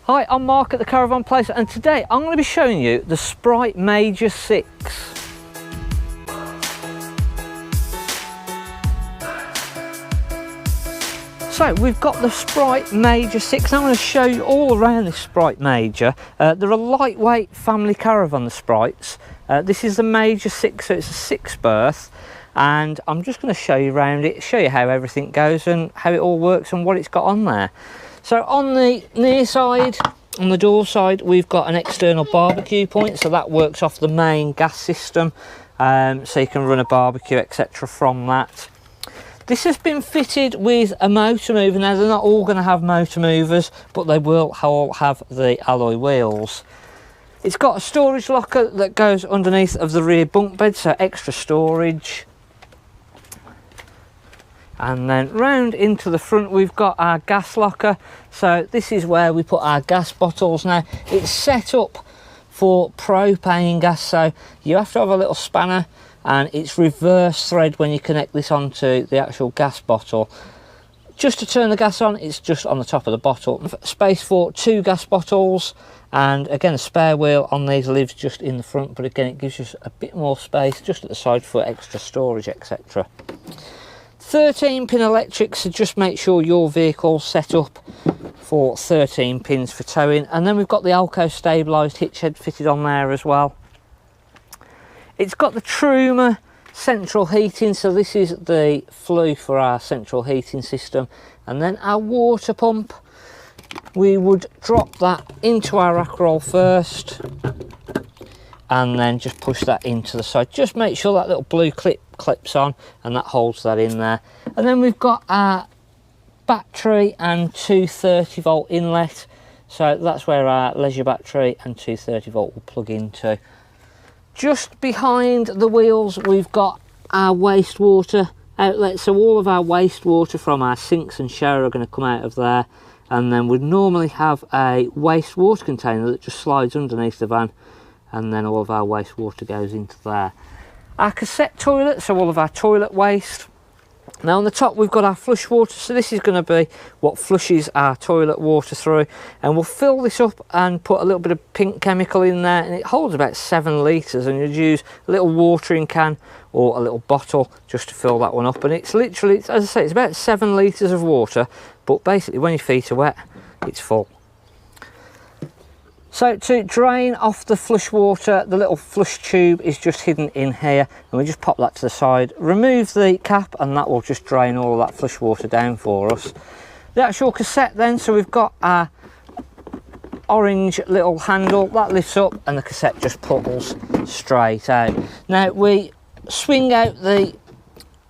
Hi, I'm Mark at the Caravan Place, and today I'm going to be showing you the Sprite Major 6. So we've got the Sprite Major 6. I'm going to show you all around this Sprite Major. They're a lightweight family caravan, the Sprites. This is the Major 6, so it's a 6 berth. And I'm just going to show you around it, show you how everything goes and how it all works and what it's got on there. So on the near side, on the door side, we've got an external barbecue point, so that works off the main gas system, so you can run a barbecue, etc. from that. This has been fitted with a motor mover. Now, they're not all going to have motor movers, but they will all have the alloy wheels. It's got a storage locker that goes underneath of the rear bunk bed, so extra storage. And then round into the front we've got our gas locker, so this is where we put our gas bottles. Now it's set up for propane gas, so you have to have a little spanner and it's reverse thread when you connect this onto the actual gas bottle. Just to turn the gas on, it's just on the top of the bottle. Space for 2 gas bottles, and again a spare wheel on these lives just in the front, but again it gives you a bit more space just at the side for extra storage, etc. 13-pin electrics, so just make sure your vehicle's set up for 13 pins for towing. And then we've got the Alco stabilised hitch head fitted on there as well. It's got the Truma central heating, so this is the flue for our central heating system. And then our water pump, we would drop that into our rack roll first and then just push that into the side. Just make sure that little blue clip clips on and that holds that in there. And then we've got our battery and 230 volt inlet, so that's where our leisure battery and 230 volt will plug into. Just behind the wheels we've got our wastewater outlet, so all of our wastewater from our sinks and shower are going to come out of there. And then we'd normally have a wastewater container that just slides underneath the van, and then all of our wastewater goes into there. Our cassette toilet, so all of our toilet waste. Now on the top we've got our flush water, so this is going to be what flushes our toilet water through, and we'll fill this up and put a little bit of pink chemical in there, and it holds about 7 litres, and you'd use a little watering can or a little bottle just to fill that one up. And it's literally, as I say, it's about 7 litres of water, but basically when your feet are wet it's full. So to drain off the flush water, the little flush tube is just hidden in here, and we just pop that to the side, remove the cap, and that will just drain all of that flush water down for us. The actual cassette then, so we've got our orange little handle that lifts up and the cassette just pulls straight out. Now we swing out the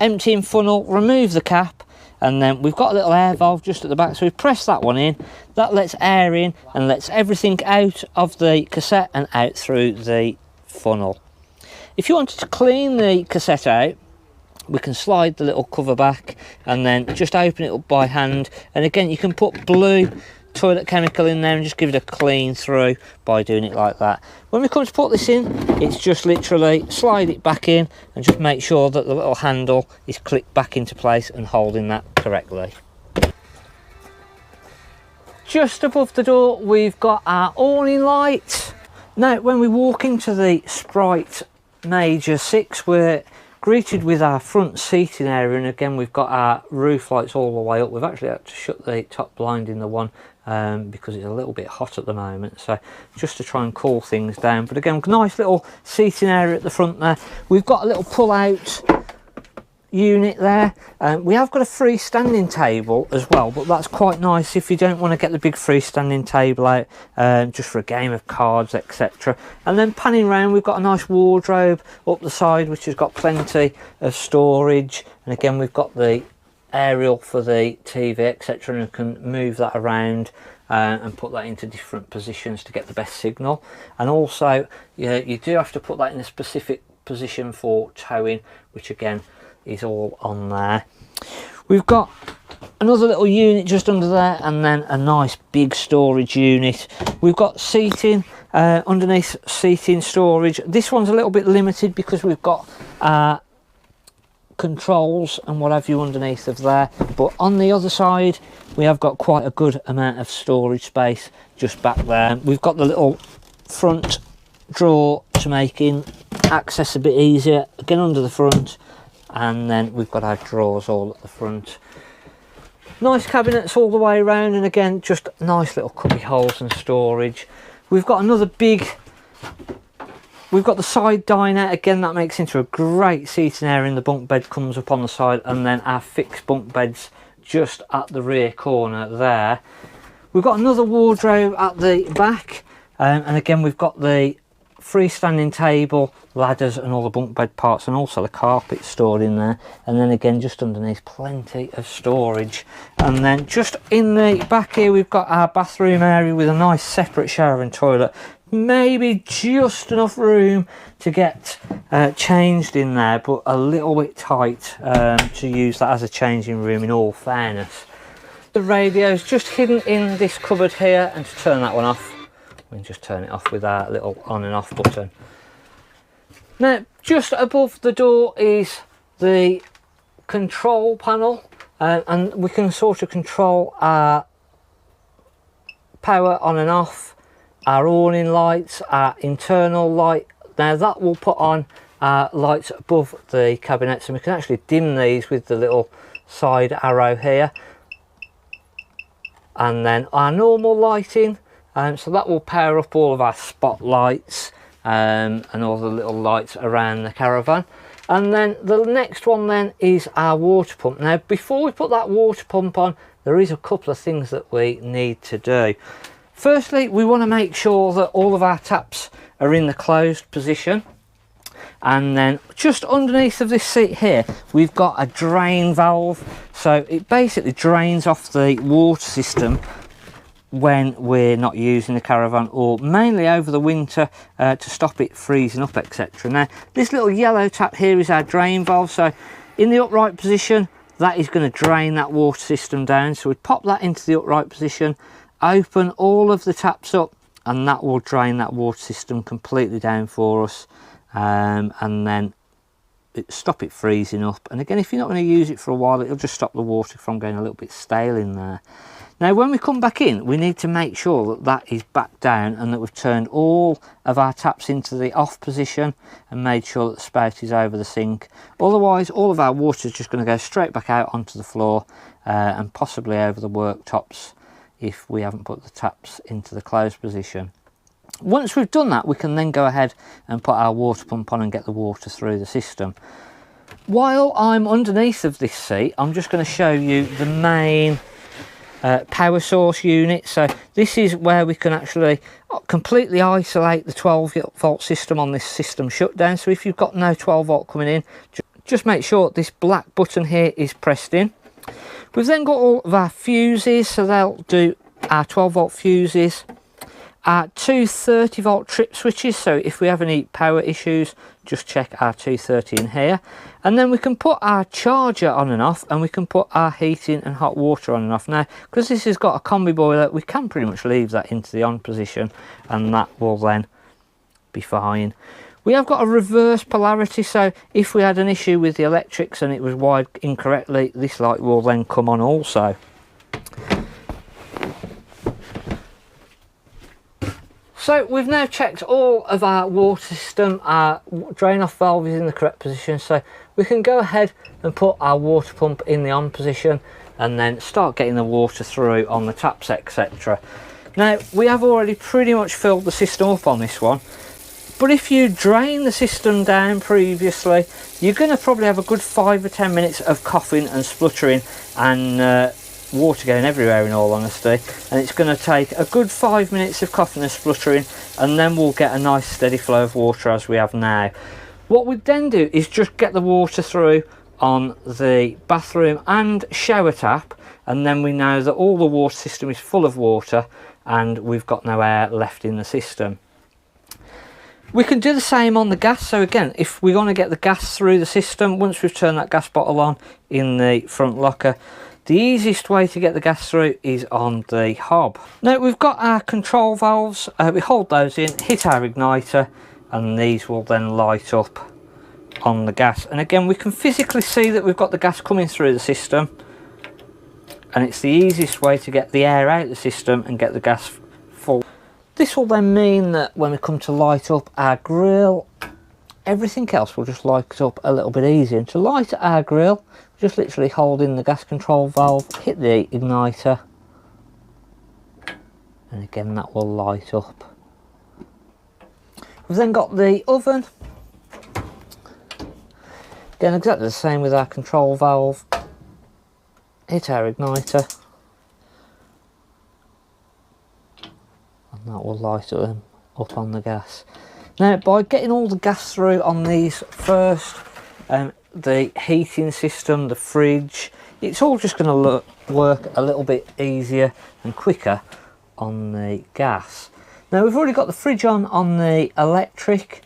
emptying funnel, remove the cap, and then we've got a little air valve just at the back, so we press that one in. That lets air in and lets everything out of the cassette and out through the funnel. If you wanted to clean the cassette out, we can slide the little cover back and then just open it up by hand. And again, you can put blue toilet chemical in there and just give it a clean through by doing it like that. When we come to put this in, it's just literally slide it back in and just make sure that the little handle is clicked back into place and holding that correctly. Just above the door we've got our awning light. Now when we walk into the Sprite Major 6, we're greeted with our front seating area, and again we've got our roof lights all the way up. We've actually had to shut the top blind in the one because it's a little bit hot at the moment, so just to try and cool things down. But again, nice little seating area at the front there. We've got a little pull out unit there. We have got a freestanding table as well, but that's quite nice if you don't want to get the big freestanding table out just for a game of cards, etc. And then panning round, we've got a nice wardrobe up the side which has got plenty of storage, and again we've got the aerial for the TV, etc., and you can move that around and put that into different positions to get the best signal. And also you do have to put that in a specific position for towing, which again is all on there. We've got another little unit just under there, and then a nice big storage unit. We've got seating underneath, seating storage. This one's a little bit limited because we've got controls and what have you underneath of there, but on the other side we have got quite a good amount of storage space just back there. We've got the little front drawer to make access a bit easier, again under the front, and then we've got our drawers all at the front. Nice cabinets all the way around, and again just nice little cubby holes and storage. We've got another big, we've got the side diner, again that makes into a great seating area, and the bunk bed comes up on the side, and then our fixed bunk beds just at the rear corner there. We've got another wardrobe at the back, and again we've got the freestanding table, ladders and all the bunk bed parts, and also the carpet stored in there. And then again just underneath plenty of storage. And then just in the back here we've got our bathroom area with a nice separate shower and toilet, maybe just enough room to get changed in there, but a little bit tight to use that as a changing room in all fairness. The radio's just hidden in this cupboard here, and to turn that one off we can just turn it off with our little on and off button. Now just above the door is the control panel, and we can sort of control our power on and off, our awning lights, our internal light. Now that will put on our lights above the cabinets, and we can actually dim these with the little side arrow here. And then our normal lighting, so that will power up all of our spotlights and all the little lights around the caravan. And then the next one then is our water pump. Now before we put that water pump on, there is a couple of things that we need to do. Firstly, we want to make sure that all of our taps are in the closed position. And then just underneath of this seat here we've got a drain valve, so it basically drains off the water system when we're not using the caravan, or mainly over the winter to stop it freezing up, etc. Now this little yellow tap here is our drain valve, so in the upright position that is going to drain that water system down. So we pop that into the upright position, open all of the taps up, and that will drain that water system completely down for us, and then stop it freezing up. And again, if you're not going to use it for a while, it'll just stop the water from going a little bit stale in there. Now when we come back in, we need to make sure that that is back down and that we've turned all of our taps into the off position and made sure that the spout is over the sink. Otherwise all of our water is just going to go straight back out onto the floor and possibly over the worktops if we haven't put the taps into the closed position. Once we've done that, we can then go ahead and put our water pump on and get the water through the system. While I'm underneath of this seat, I'm just going to show you the main power source unit. So this is where we can actually completely isolate the 12 volt system on this system shutdown. So if you've got no 12 volt coming in, just make sure this black button here is pressed in. We've then got all of our fuses, so they'll do our 12 volt fuses, our two 30 volt trip switches, so if we have any power issues just check our 230 in here. And then we can put our charger on and off, and we can put our heating and hot water on and off. Now because this has got a combi boiler, we can pretty much leave that into the on position and that will then be fine. We have got a reverse polarity, so if we had an issue with the electrics and it was wired incorrectly, this light will then come on also. So we've now checked all of our water system, our drain off valve is in the correct position, so we can go ahead and put our water pump in the on position and then start getting the water through on the taps, etc. Now we have already pretty much filled the system up on this one, but if you drain the system down previously, you're going to probably have a good 5 or 10 minutes of coughing and spluttering and water going everywhere, in all honesty, and it's going to take a good 5 minutes of coughing and spluttering, and then we'll get a nice steady flow of water as we have now. What we then do is just get the water through on the bathroom and shower tap, and then we know that all the water system is full of water and we've got no air left in the system. We can do the same on the gas. So again, if we want to get the gas through the system, once we've turned that gas bottle on in the front locker, the easiest way to get the gas through is on the hob. Now we've got our control valves, we hold those in, hit our igniter, and these will then light up on the gas. And again, we can physically see that we've got the gas coming through the system, and it's the easiest way to get the air out of the system and get the gas full. This will then mean that when we come to light up our grill, everything else will just light up a little bit easier. And to light our grill, just literally hold in the gas control valve, hit the igniter, and again that will light up. We've then got the oven. Again, exactly the same with our control valve. Hit our igniter, and that will light them up on the gas. Now, by getting all the gas through on these first, the heating system, the fridge, it's all just going to work a little bit easier and quicker on the gas. Now, we've already got the fridge on the electric,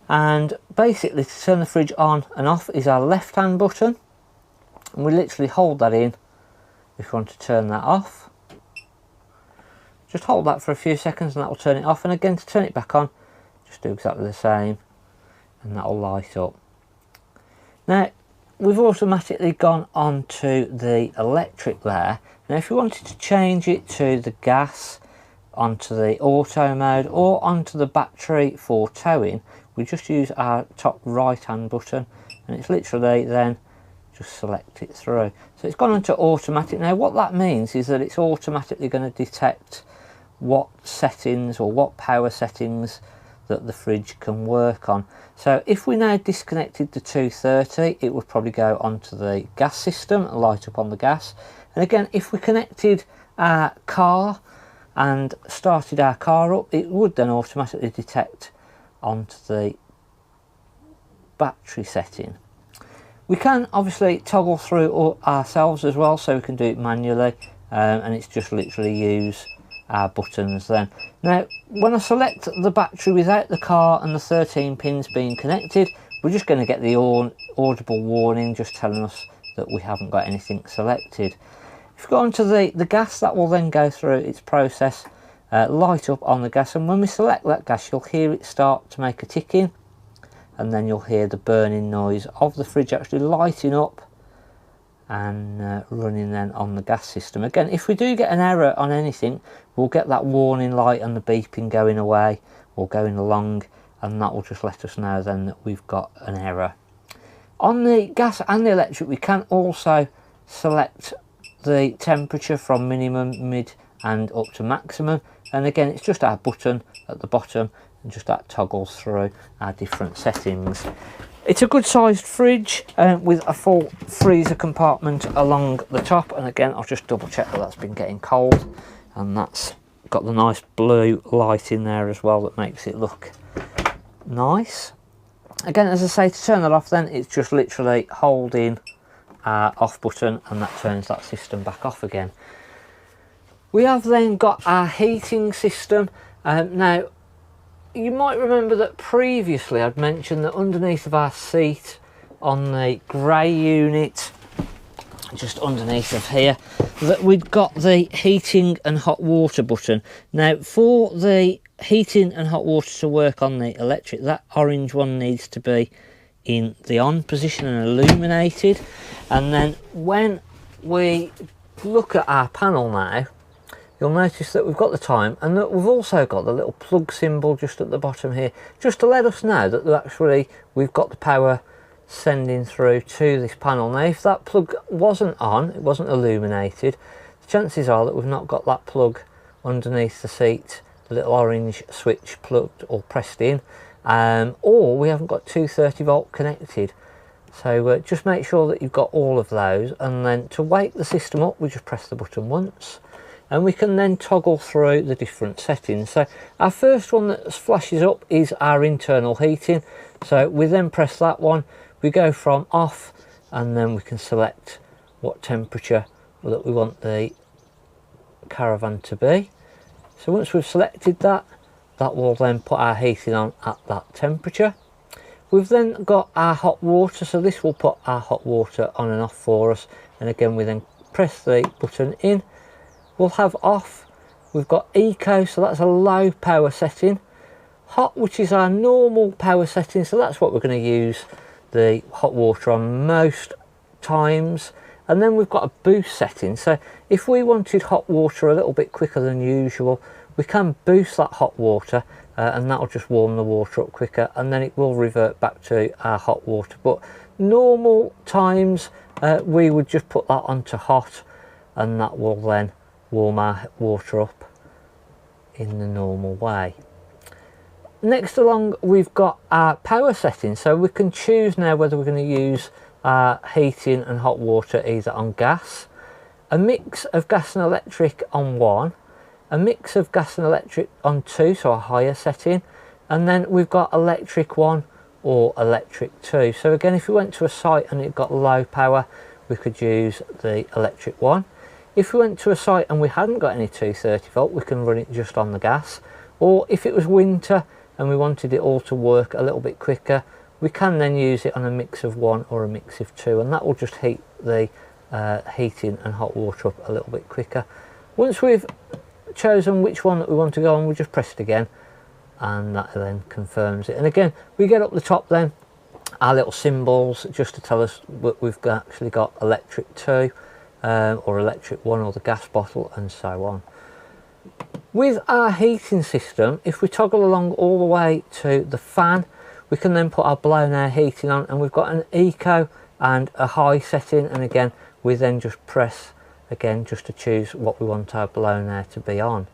and basically to turn the fridge on and off is our left hand button, and we literally hold that in if you want to turn that off. Just hold that for a few seconds and that will turn it off, and again to turn it back on, just do exactly the same and that will light up. Now, we've automatically gone on to the electric there. Now, if you wanted to change it to the gas, onto the auto mode, or onto the battery for towing, we just use our top right hand button, and it's literally then just select it through. So it's gone into automatic. Now, what that means is that it's automatically going to detect what settings or what power settings that the fridge can work on. So if we now disconnected the 230, it would probably go onto the gas system and light up on the gas. And again, if we connected our car and started our car up, it would then automatically detect onto the battery setting. We can obviously toggle through ourselves as well, so we can do it manually, and it's just literally use our buttons then. Now, when I select the battery without the car and the 13 pins being connected, we're just going to get the audible warning just telling us that we haven't got anything selected. If we go onto the gas, that will then go through its process, light up on the gas, and when we select that gas, you'll hear it start to make a ticking, and then you'll hear the burning noise of the fridge actually lighting up and running then on the gas system. Again, if we do get an error on anything, we'll get that warning light and the beeping going away or going along, and that will just let us know then that we've got an error. On the gas and the electric, we can also select the temperature from minimum, mid and up to maximum, and again it's just our button at the bottom, and just that toggles through our different settings. It's a good sized fridge with a full freezer compartment along the top, and again I'll just double check that that's been getting cold, and that's got the nice blue light in there as well that makes it look nice. Again, as I say, to turn that off then it's just literally holding our off button, and that turns that system back off again. We have then got our heating system. Now, you might remember that previously I'd mentioned that underneath of our seat on the grey unit, just underneath of here, that we'd got the heating and hot water button. Now, for the heating and hot water to work on the electric, that orange one needs to be in the on position and illuminated. And then when we look at our panel now, you'll notice that we've got the time, and that we've also got the little plug symbol just at the bottom here, just to let us know that actually we've got the power sending through to this panel. Now, if that plug wasn't on, it wasn't illuminated, the chances are that we've not got that plug underneath the seat, the little orange switch plugged or pressed in, or we haven't got 230 volt connected. So just make sure that you've got all of those, and then to wake the system up, we just press the button once, and we can then toggle through the different settings. So our first one that flashes up is our internal heating. So we then press that one, we go from off, and then we can select what temperature that we want the Caravan to be. So once we've selected that, that will then put our heating on at that temperature. We've then got our hot water, so this will put our hot water on and off for us, and again we then press the button in. We'll have off, we've got eco, so that's a low power setting. Hot, which is our normal power setting, so that's what we're going to use the hot water on most times. And then we've got a boost setting, so if we wanted hot water a little bit quicker than usual, we can boost that hot water, and that'll just warm the water up quicker, and then it will revert back to our hot water. But normal times we would just put that onto hot, and that will then warm our water up in the normal way. Next along, we've got our power setting, so we can choose now whether we're going to use heating and hot water either on gas, a mix of gas and electric on 1, a mix of gas and electric on 2, so a higher setting, and then we've got electric 1 or electric 2. So again, if we went to a site and it got low power, we could use the electric 1. If we went to a site and we hadn't got any 230 volt, we can run it just on the gas. Or if it was winter and we wanted it all to work a little bit quicker, we can then use it on a mix of 1 or a mix of 2, and that will just heat the heating and hot water up a little bit quicker. Once we've chosen which one that we want to go on, we just press it again, and that then confirms it. And again, we get up the top then, our little symbols just to tell us that we've actually got electric 2 or electric 1 or the gas bottle, and so on. With our heating system, if we toggle along all the way to the fan, we can then put our blown air heating on, and we've got an eco and a high setting, and again we then just press again just to choose what we want our blown air to be on.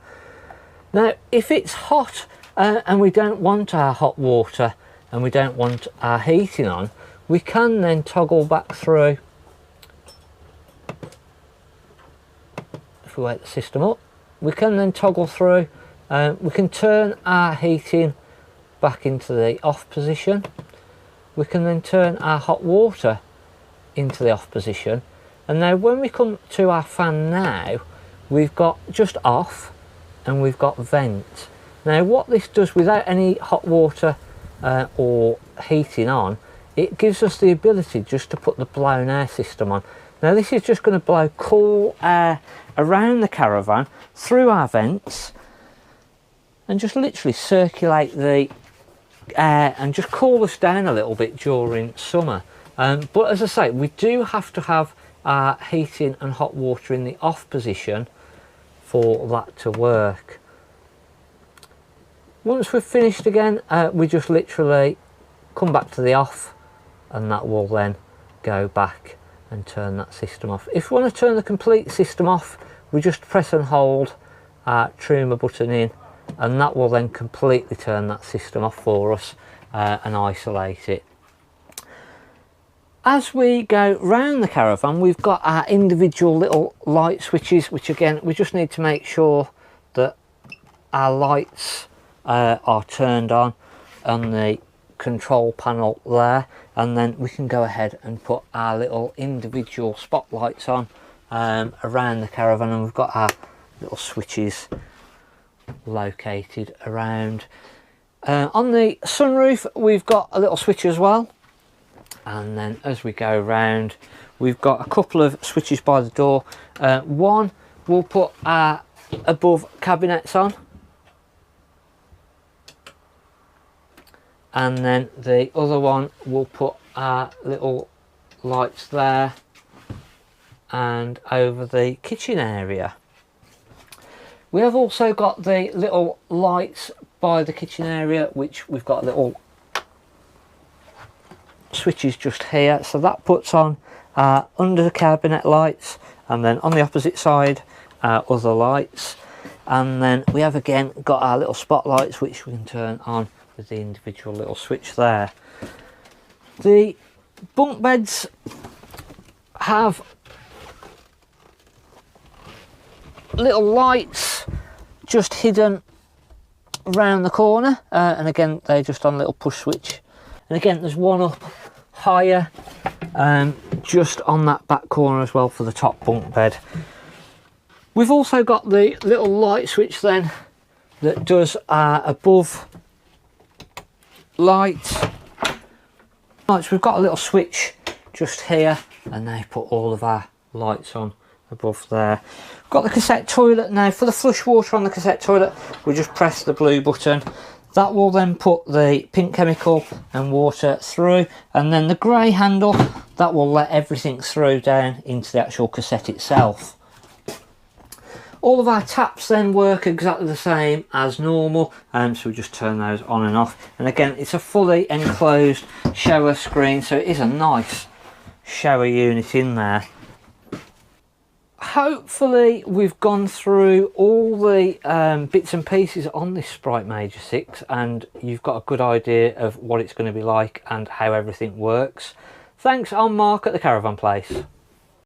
Now if it's hot and we don't want our hot water and we don't want our heating on, we can then toggle back through. If we wake the system up, we can then toggle through, we can turn our heating back into the off position, we can then turn our hot water into the off position, and now when we come to our fan now, we've got just off and we've got vent. Now what this does without any hot water or heating on, it gives us the ability just to put the blown air system on. Now this is just going to blow cool air around the Caravan through our vents and just literally circulate the air and just cool us down a little bit during summer. But as I say, we do have to have our heating and hot water in the off position for that to work. Once we've finished again, we just literally come back to the off, and that will then go back and turn that system off. If we want to turn the complete system off, we just press and hold our Truma button in, and that will then completely turn that system off for us and isolate it. As we go round the Caravan, we've got our individual little light switches, which again we just need to make sure that our lights are turned on the control panel there, and then we can go ahead and put our little individual spotlights on around the Caravan, and we've got our little switches located around. On the sunroof we've got a little switch as well, and then as we go round we've got a couple of switches by the door. One we'll put our above cabinets on, and then the other one will put our little lights there and over the kitchen area. We have also got the little lights by the kitchen area, which we've got little switches just here, so that puts on under the cabinet lights, and then on the opposite side other lights, and then we have again got our little spotlights which we can turn on with the individual little switch there. The bunk beds have little lights just hidden around the corner, and again they're just on a little push switch, and again there's one up higher just on that back corner as well for the top bunk bed. We've also got the little light switch then that does above lights. We've got a little switch just here, and they put all of our lights on above there. We've got the cassette toilet now. For the flush water on the cassette toilet, we just press the blue button. That will then put the pink chemical and water through, and then the grey handle, that will let everything through down into the actual cassette itself. All of our taps then work exactly the same as normal, so we just turn those on and off. And again, it's a fully enclosed shower screen, so it is a nice shower unit in there. Hopefully we've gone through all the bits and pieces on this Sprite Major 6, and you've got a good idea of what it's going to be like and how everything works. Thanks, I'm Mark at the Caravan Place.